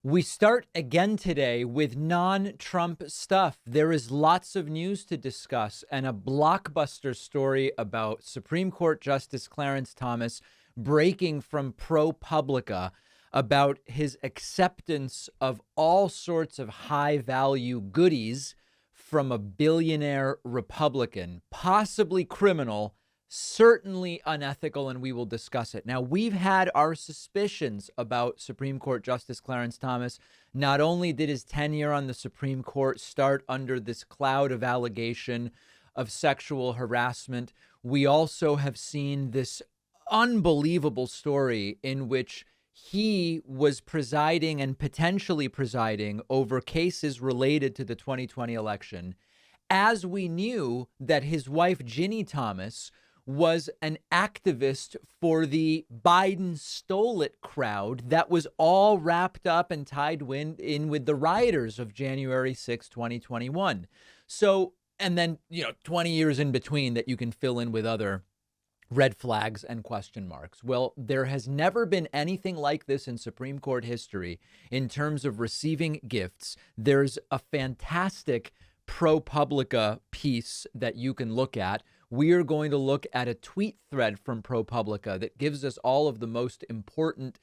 We start again today with non-Trump stuff. There is lots of news to discuss and a blockbuster story about Supreme Court Justice Clarence Thomas breaking from ProPublica about his acceptance of all sorts of high-value goodies from a billionaire Republican, possibly criminal, certainly unethical, and we will discuss it. Now, we've had our suspicions about Supreme Court Justice Clarence Thomas. Not only did his tenure on the Supreme Court start under this cloud of allegation of sexual harassment, we also have seen this unbelievable story in which he was presiding and potentially presiding over cases related to the 2020 election, as we knew that his wife, Ginny Thomas, was an activist for the Biden stole it crowd that was all wrapped up and tied in with the rioters of January 6, 2021. So, and then, 20 years in between that you can fill in with other red flags and question marks. Well, there has never been anything like this in Supreme Court history in terms of receiving gifts. There's a fantastic ProPublica piece that you can look at. We are going to look at a tweet thread from ProPublica that gives us all of the most important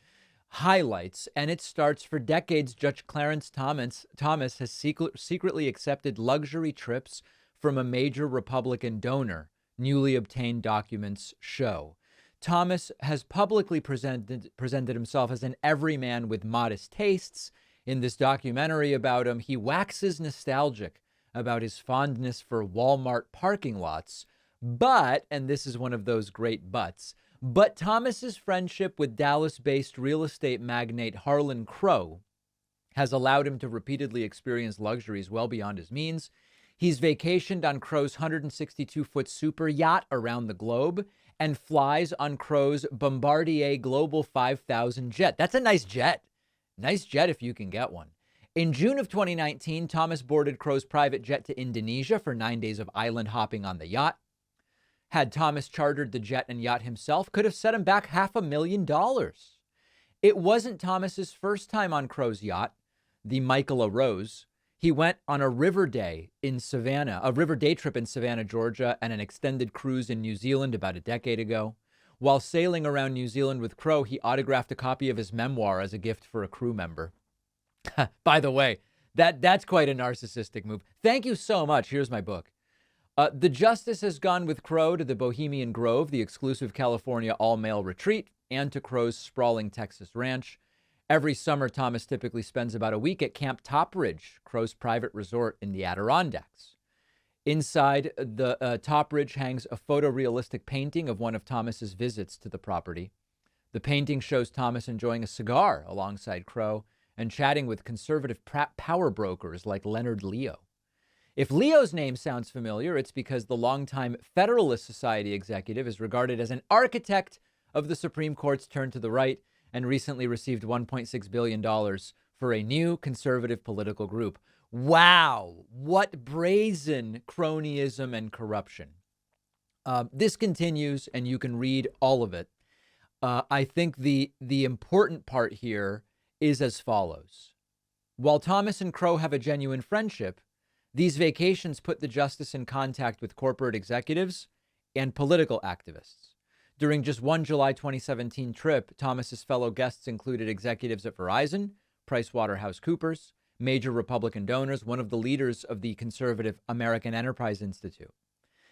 highlights. And it starts: for decades, Judge Clarence Thomas has secretly accepted luxury trips from a major Republican donor, newly obtained documents show. Thomas has publicly presented himself as an everyman with modest tastes. In this documentary about him, he waxes nostalgic about his fondness for Walmart parking lots. But, and this is one of those great buts, but Thomas's friendship with Dallas-based real estate magnate Harlan Crow has allowed him to repeatedly experience luxuries well beyond his means. He's vacationed on Crow's 162-foot super yacht around the globe and flies on Crow's Bombardier Global 5000 jet. That's a nice jet. Nice jet if you can get one. In June of 2019, Thomas boarded Crow's private jet to Indonesia for 9 days of island hopping on the yacht. Had Thomas chartered the jet and yacht himself, could have set him back $500,000. It wasn't Thomas's first time on Crow's yacht, the Michaela Rose. He went on a river day trip in Savannah, Georgia, and an extended cruise in New Zealand about a decade ago. While sailing around New Zealand with Crow, he autographed a copy of his memoir as a gift for a crew member. By the way, that's quite a narcissistic move. Thank you so much. Here's my book. The justice has gone with Crow to the Bohemian Grove, the exclusive California all-male retreat, and to Crow's sprawling Texas ranch. Every summer, Thomas typically spends about a week at Camp Topridge, Crow's private resort in the Adirondacks. Inside the Topridge hangs a photorealistic painting of one of Thomas's visits to the property. The painting shows Thomas enjoying a cigar alongside Crow and chatting with conservative power brokers like Leonard Leo. If Leo's name sounds familiar, it's because the longtime Federalist Society executive is regarded as an architect of the Supreme Court's turn to the right and recently received $1.6 billion for a new conservative political group. Wow, what brazen cronyism and corruption. This continues, and you can read all of it. I think the important part here is as follows. While Thomas and Crow have a genuine friendship, these vacations put the justice in contact with corporate executives and political activists. During just one July 2017 trip, Thomas's fellow guests included executives at Verizon, PricewaterhouseCoopers, major Republican donors, one of the leaders of the conservative American Enterprise Institute.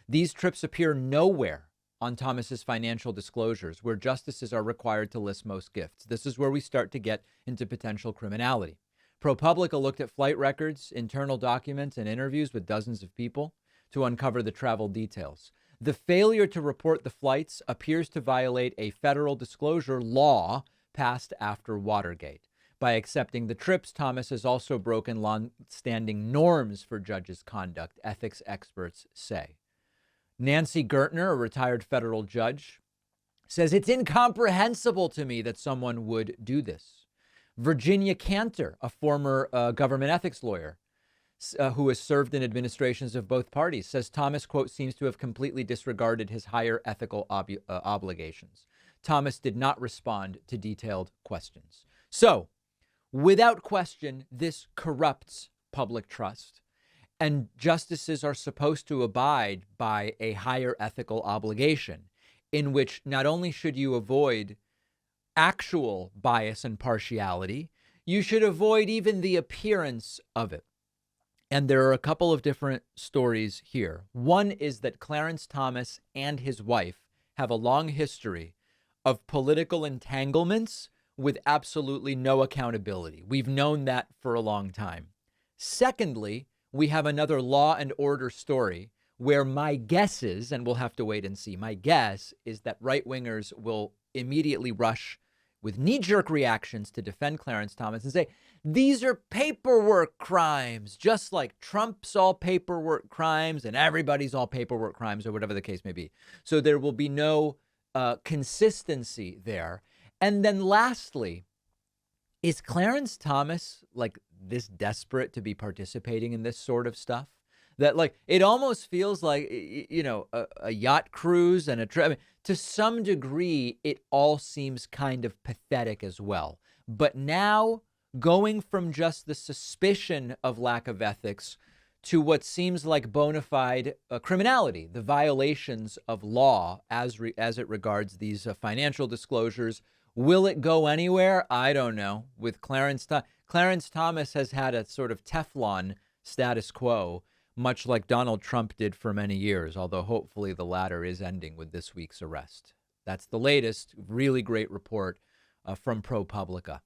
These trips appear nowhere on Thomas's financial disclosures, where justices are required to list most gifts. This is where we start to get into potential criminality. ProPublica looked at flight records, internal documents, and interviews with dozens of people to uncover the travel details. The failure to report the flights appears to violate a federal disclosure law passed after Watergate. By accepting the trips, Thomas has also broken long-standing norms for judges' conduct, ethics experts say. Nancy Gertner, a retired federal judge, says it's incomprehensible to me that someone would do this. Virginia Cantor, a former government ethics lawyer who has served in administrations of both parties, says Thomas, quote, seems to have completely disregarded his higher ethical obligations. Thomas did not respond to detailed questions. So Without question, this corrupts public trust. And justices are supposed to abide by a higher ethical obligation in which not only should you avoid actual bias and partiality, you should avoid even the appearance of it. And there are a couple of different stories here. One is that Clarence Thomas and his wife have a long history of political entanglements with absolutely no accountability. We've known that for a long time. Secondly, we have another Law and Order story where my guess is, and we'll have to wait and see, my guess is that right-wingers will immediately rush with knee-jerk reactions to defend Clarence Thomas and say, these are paperwork crimes, just like Trump's all paperwork crimes and everybody's all paperwork crimes, or whatever the case may be. So there will be no consistency there. And then lastly, is Clarence Thomas like this desperate to be participating in this sort of stuff? That like it almost feels like, you know, a yacht cruise and a trip. I mean, to some degree, it all seems kind of pathetic as well. But now going from just the suspicion of lack of ethics to what seems like bona fide criminality, the violations of law as it regards these financial disclosures. Will it go anywhere? I don't know. With Clarence Thomas has had a sort of Teflon status quo, much like Donald Trump did for many years, although hopefully the latter is ending with this week's arrest. That's the latest really great report from ProPublica.